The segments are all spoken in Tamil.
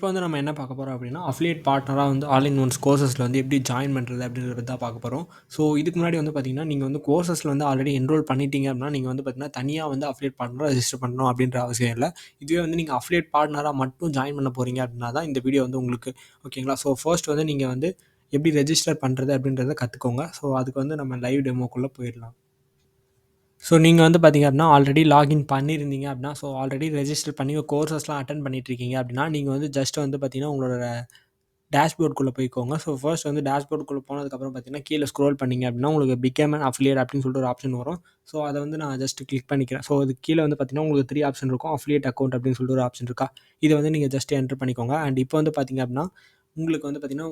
இப்போ வந்து நம்ம என்ன பார்க்க போகிறோம் அப்படின்னா அஃபிலியேட் பார்ட்னராக வந்து ஆல் இன் ஒன்ஸ் கோர்சஸில் வந்து எப்படி ஜாயின் பண்ணுறது அப்படின்றத பற்றி தான் பார்க்க போகிறோம். ஸோ இதுக்கு முன்னாடி வந்து பார்த்தீங்கன்னா நீங்கள் வந்து கோர்சஸில் வந்து ஆல்ரெடி என்ரோல் பண்ணிட்டீங்க அப்படின்னா நீங்கள் வந்து பார்த்தீங்கன்னா தனியாக வந்து அஃபிலியேட் பார்ட்னராக ரெஜிஸ்டர் பண்ணணும் அப்படின்ற அவசியம் இல்லை. இதுவே வந்து நீங்கள் அஃபிலியேட் பார்ட்னராக மட்டும் ஜாயின் பண்ண போகிறீங்க அப்படின்னா தான் இந்த வீடியோ வந்து உங்களுக்கு ஓகேங்களா. ஸோ ஃபர்ஸ்ட் வந்து நீங்கள் வந்து எப்படி ரெஜிஸ்டர் பண்ணுறது அப்படின்றத கற்றுக்கோங்க. ஸோ அதுக்கு வந்து நம்ம லைவ் டெமோக்குள்ளே போயிடலாம். ஸோ நீங்கள் வந்து பார்த்தீங்க அப்படின்னா ஆல்ரெடி லாகின் பண்ணியிருந்தீங்க அப்படின்னா ஆல்ரெடி ரெஜிஸ்டர் பண்ணி கோர்சஸ்லாம் அட்டென்ட் பண்ணிட்டுருக்கீங்க அப்படின்னா நீங்கள் வந்து ஜஸ்ட் வந்து பார்த்தீங்கன்னா உங்களோட டேஷ்போர்டுக்குள்ளே போய்க்கோங்க. ஸோ ஃபர்ஸ்ட் வந்து டேஷ்போர்டுக்குள்ளே போனதுக்கப்புறம் பார்த்தீங்கன்னா கீழே ஸ்க்ரோல் பண்ணிங்க அப்படின்னா உங்களுக்கு பிகேம் அன் அஃபிலியேட் அப்படின்னு சொல்லிட்டு ஒரு ஆப்ஷன் வரும். ஸோ அதை வந்து நான் ஜஸ்ட் கிளிக் பண்ணிக்கிறேன். ஸோ அது கீழே வந்து பார்த்தீங்கன்னா உங்களுக்கு 3 ஆப்ஷன் இருக்கும். அஃபிலியேட் அக்கௌண்ட் அப்படின்னு சொல்லிட்டு ஒரு ஆப்ஷன் இருக்கா, இதை வந்து நீங்கள் ஜஸ்ட் என்டர் பண்ணிக்கோங்க. அண்ட் இப்போ வந்து பார்த்தீங்க அப்படின்னா உங்களுக்கு வந்து பார்த்தீங்கன்னா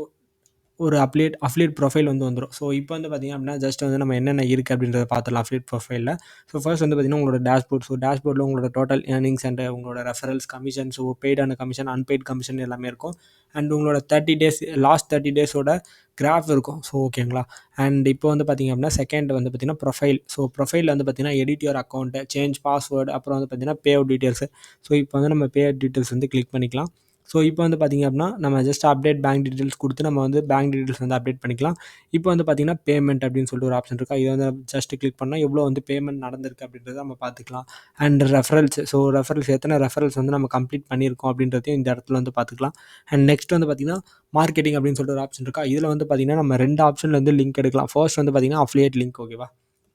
ஒரு அஃபிலியேட் ப்ரொஃபைல் வந்து வந்துடும். ஸோ இப்போ வந்து பார்த்தீங்க அப்படின்னா ஜஸ்ட் வந்து நம்ம என்னென்ன இருக்குது அப்படின்றத பார்த்துடலாம் அஃபிலியேட் ப்ரொஃபைலில். ஸோ ஃபர்ஸ்ட் வந்து பார்த்தீங்கன்னா உங்களோட டேஷ்போர்ட். ஸோ டேஷ்போர்டில் உங்களோட டோட்டல் ஏர்னிங்ஸ் அண்ட் உங்களோட ரெஃபரல்ஸ் கமிஷன், ஸோ பெய்டான கமிஷன், அன்பெய்ட் கமிஷன் எல்லாமே இருக்கும். அண்ட் உங்களோட 30 டேஸ் லாஸ்ட் 30 டேஸோட கிராஃப் இருக்கும். ஸோ ஓகேங்களா. அண்ட் இப்போ வந்து பார்த்தீங்க அப்படின்னா செகண்ட் வந்து பார்த்தீங்கன்னா ப்ரொஃபைல். ஸோ ப்ரொஃபைலில் வந்து பார்த்தீங்கன்னா edit your account, change password, அப்புறம் வந்து பார்த்தீங்கன்னா பே அவுட் டீட்டெயில்ஸு. ஸோ இப்போ வந்து நம்ம பே அவுட் டீட்டெயில்ஸ் வந்து கிளிக் பண்ணிக்கலாம். ஸோ இப்போ வந்து பார்த்தீங்க அப்படின்னா நம்ம ஜஸ்ட் அப்டேட் பேங்க் டீட்டெயில்ஸ் கொடுத்து நம்ம வந்து பேங்க் டீட்டெயில்ஸ் வந்து அப்டேட் பண்ணிக்கலாம். இப்போ வந்து பார்த்தீங்கன்னா பேமெண்ட் அப்படின்னு சொல்லிட்டு ஒரு ஆப்ஷன் இருக்கா, இதை வந்து ஜஸ்ட் கிளிக் பண்ணால் எவ்வளோ வந்து பேமெண்ட் நடந்திருக்கு அப்படின்றத நம்ம பார்த்துக்கலாம். And referrals. ஸோ ரெஃபரல்ஸ் எத்தனை ரெஃபரல்ஸ் வந்து நம்ம கம்ப்ளீட் பண்ணியிருக்கோம் அப்படின்றதையும் இந்த இடத்துல வந்து பார்த்துக்கலாம். அண்ட் நெக்ஸ்ட் வந்து பார்த்தீங்கன்னா மார்க்கெட்டிங் அப்படின்னு சொல்லிட்டு ஒரு ஆப்ஷன் இருக்கா, இதில் வந்து பார்த்தீங்கன்னா நம்ம 2 ஆப்ஷனில் வந்து லிங்க் எடுக்கலாம். ஃபர்ஸ்ட் வந்து பார்த்தீங்கன்னா அஃபிலியேட் லிங்க். ஓகேவா.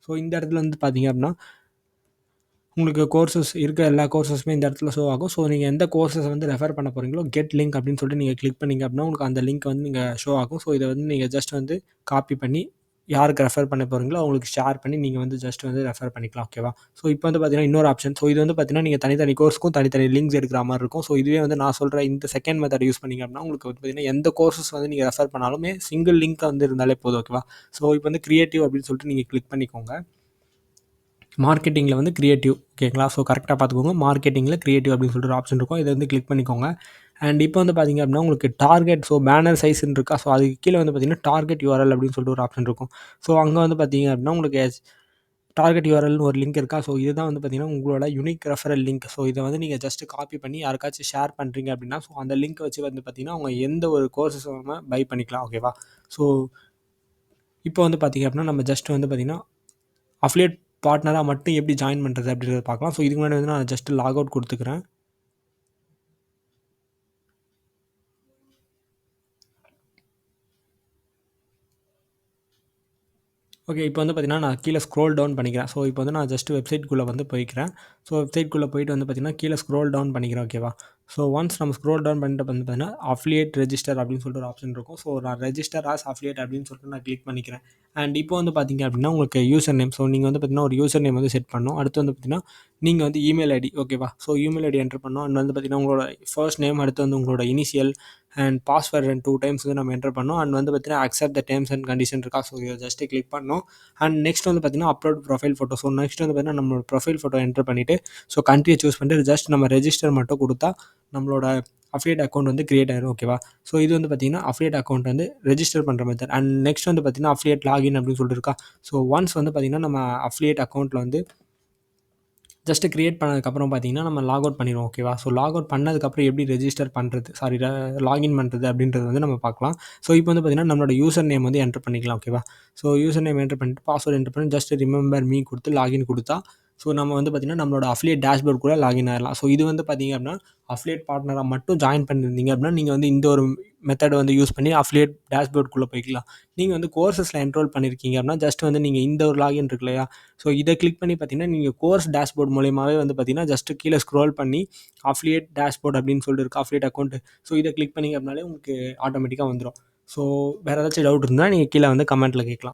ஸோ இந்த இடத்துல வந்து பார்த்தீங்க அப்படின்னா உங்களுக்கு கோர்சஸ் இருக்க எல்லா கோர்சஸுமே இந்த இடத்துல ஷோ ஆகும். ஸோ நீங்கள் எந்த கோர்சஸ் வந்து ரெஃபர் பண்ண போகிறீங்களோ கெட் லிங்க் அப்படின்னு சொல்லிட்டு நீங்கள் கிளிக் பண்ணிங்க அப்படின்னா உங்களுக்கு அந்த லிங்க் வந்து நீங்கள் ஷோ ஆகும். ஸோ இதை வந்து நீங்கள் ஜஸ்ட் வந்து காப்பி பண்ணி யாருக்கு ரெஃபர் பண்ண போகிறீங்களோ அவங்களுக்கு ஷேர் பண்ணி நீங்கள் வந்து ஜஸ்ட் வந்து ரெஃபர் பண்ணிக்கலாம். ஓகேவா. ஸோ இப்போ வந்து பார்த்தீங்கன்னா இன்னொரு ஆப்ஷன். ஸோ இது வந்து பார்த்தீங்கன்னா நீங்கள் தனித்தனி கோர்ஸ்க்கும் தனித்தனி லிங்க்ஸ் எடுக்கிற மாதிரி இருக்கும். ஸோ இதுவே வந்து நான் சொல்கிற இந்த செகண்ட் மெத்தட் யூஸ் பண்ணிங்க அப்படின்னா உங்களுக்கு வந்து பார்த்தீங்கன்னா எந்த கோர்சஸ் வந்து நீங்கள் ரெஃபர் பண்ணாலுமே சிங்கிள் லிங்க் வந்து இருந்தாலே போதும். ஓகேவா. ஸோ இப்போ வந்து கிரியேட்டிவ் அப்படின்னு சொல்லிட்டு நீங்கள் கிளிக் பண்ணிக்கோங்க. மார்க்கெட்டிங்கில் வந்து கிரியேட்டிவ். ஓகேங்களா. ஸோ கரெக்டாக பார்த்துக்கோங்க. மார்க்கெட்டிங்கில் கிரியேட்டிவ் அப்படின்னு சொல்லிட்டு ஒரு ஆப்ஷன் இருக்கும், இதை வந்து கிளிக் பண்ணிக்கோங்க. அண்ட் இப்போ வந்து பார்த்தீங்க அப்படின்னா உங்களுக்கு டார்கெட், ஸோ பேனர் சைஸ்ன்னு இருக்கா, ஸோ அதுக்கு கீழே வந்து பார்த்தீங்கன்னா டார்கெட் யூஆர்எல் அப்படின்னு சொல்லிட்டு ஒரு ஆப்ஷன் இருக்கும். ஸோ அங்கே வந்து பார்த்தீங்க அப்படின்னா உங்களுக்கு டார்கெட் யூஆர்எல்னு ஒரு லிங்க் இருக்கா, ஸோ இதுதான் வந்து பார்த்தீங்கன்னா உங்களோட யூனிக் ரெஃபரல் லிங்க். ஸோ இதை வந்து நீங்கள் ஜஸ்ட் காப்பி பண்ணி யாருக்காச்சும் ஷேர் பண்ணுறீங்க அப்படின்னா ஸோ அந்த லிங்க் வச்சு வந்து பார்த்தீங்கன்னா அவங்க எந்த ஒரு கோர்சஸ் பை பண்ணிக்கலாம். ஓகேவா. ஸோ இப்போ வந்து பார்த்தீங்க அப்படின்னா நம்ம ஜஸ்ட் வந்து பார்த்தீங்கன்னா அஃபிலியேட் பார்ட்னராக மட்டும் எப்படி ஜாயின் பண்ணுறது அப்படின்றத பார்க்கலாம். ஸோ இதுக்கு முன்னாடி வந்து நான் ஜஸ்ட் லாக் அவுட் கொடுத்துக்கிறேன். ஓகே. இப்போ வந்து பார்த்தீங்கன்னா நான் கீழே ஸ்க்ரோல் டவுன் பண்ணிக்கிறேன். ஸோ இப்போ வந்து நான் ஜஸ்ட் வெப்சைட்குள்ளே வந்து போய்க்கிறேன். ஸோ வெப்சைட்குள்ளே போயிட்டு வந்து பார்த்தீங்கன்னா கீழே ஸ்க்ரோல் டவுன் பண்ணிக்கிறேன். ஓகேவா. ஸோ ஒன்ஸ் நம்ம ஸ்க்ரோல் டவுன் பண்ணிட்டு வந்து பார்த்தீங்கன்னா அஃபிலியேட் ரெஜிஸ்டர் அப்படின்னு சொல்லிட்டு ஒரு ஆப்ஷன் இருக்கும். ஸோ நான் ரெஜிஸ்டர் ஆஸ் அஃபிலியேட் அப்படின்னு சொல்லிட்டு நான் கிளிக் பண்ணிக்கிறேன். அண்ட் இப்போ வந்து பார்த்தீங்க அப்படின்னா உங்களுக்கு யூசர் நேம். ஸோ நீங்கள் வந்து பார்த்தீங்கன்னா ஒரு யூசர் நேம் வந்து செட் பண்ணணும். அடுத்து வந்து பார்த்தீங்கன்னா நீங்கள் வந்து இமெயில் ஐடி. ஓகேவா. ஸோ இமெயில் ஐடி என்டர் பண்ணணும். அண்ட் வந்து பார்த்தீங்கன்னா உங்களோட ஃபர்ஸ்ட் நேம், அடுத்து வந்து உங்களோட இனிஷியல் அண்ட் பாஸ்வேர்ட் 2 டைம்ஸ் வந்து நம்ம என்டர் பண்ணோம். அண்ட் வந்து பார்த்தீங்கன்னா accept the terms and condition இருக்கா, ஸோ இதை ஜஸ்ட்டு கிளிக் பண்ணோம். அண்ட் நெக்ஸ்ட் வந்து பார்த்தீங்கன்னா upload profile photo. So next வந்து பார்த்தீங்கன்னா நம்மளோட ப்ரொஃபைல் ஃபோட்டோ என்டர் பண்ணிவிட்டு ஸோ கண்ட்ரியை சூஸ் பண்ணிட்டு ஜஸ்ட் நம்ம ரெஜிஸ்டர் மட்டும் கொடுத்தா நம்மளோட அஃபிலியேட் அக்கௌண்ட் வந்து கிரியேட் ஆயிரும். ஓகேவா. ஸோ இது வந்து பார்த்தீங்கன்னா அஃபிலியேட் அக்கௌண்ட் வந்து ரெஜிஸ்டர் பண்ணுற மெத்தட். அண்ட் நெக்ஸ்ட் வந்து பார்த்தீங்கன்னா அஃபிலியேட் லாகின் அப்படின்னு சொல்லிட்டு இருக்கா. ஸோ ஒன்ஸ் வந்து பார்த்தீங்கன்னா நம்ம அஃபிலியேட் அக்கௌண்ட்டில் வந்து ஜஸ்ட் கிரியேட் பண்ணதுக்கப்புறம் பார்த்தீங்கன்னா நம்ம லாக் அவுட் பண்ணிடுவோம். ஓகேவா. ஸோ லாக் அவுட் பண்ணதுக்கப்புறம் எப்படி ரெஜிஸ்டர் பண்ணுறது, லாகின் பண்ணுறது அப்படின்றது வந்து நம்ம பார்க்கலாம். ஸோ இப்போ வந்து பார்த்தீங்கன்னா நம்மளோட யூசர் நேம் வந்து என்டர் பண்ணிக்கலாம். ஓகேவா. ஸோ யூசர் நேம் என்டர் பண்ணிட்டு பாஸ்வேர்டு என்டர் பண்ணி ஜஸ்ட் ரிமெம்பர் மீ கொடுத்து லாகின் கொடுத்தா ஸோ நம்ம வந்து பார்த்தீங்கன்னா நம்மளோட அஃபிலியேட் டேஷ்போர்ட் கூட லாகின் ஆகிடலாம். ஸோ இது வந்து பார்த்தீங்க அப்படின்னா அஃபிலியேட் பார்ட்னராக மட்டும் ஜாயின் பண்ணியிருந்தீங்க அப்படின்னா நீங்கள் வந்து இந்த ஒரு மெத்தட் வந்து யூஸ் பண்ணி அஃபிலியேட் டேஷ்போர்ட்குள்ளே போய்க்கலாம். நீங்கள் வந்து கோர்சஸில் என்ரோல் பண்ணியிருக்கீங்க அப்படின்னா ஜஸ்ட் வந்து நீங்கள் இந்த ஒரு லாகின் இருக்கு இல்லையா, ஸோ இதை கிளிக் பண்ணி பார்த்தீங்கன்னா நீங்கள் கோர்ஸ் டேஷ்போர்ட் மூலியமாகவே வந்து பார்த்தீங்கன்னா ஜஸ்ட்டு கீழே ஸ்க்ரோல் பண்ணி அஃபிலியேட் டேஷ்போர்ட் அப்படின்னு சொல்லிட்டு இருக்கு, அஃபிலியேட் அக்கௌண்ட். ஸோ இதை கிளிக் பண்ணிங்க அப்படின்னாலே உங்களுக்கு ஆட்டோமேட்டிக்காக வந்துடும். ஸோ வேறு ஏதாச்சும் டவுட் இருந்தால் நீங்கள் கீழே வந்து கமெண்ட்டில் கேட்கலாம்.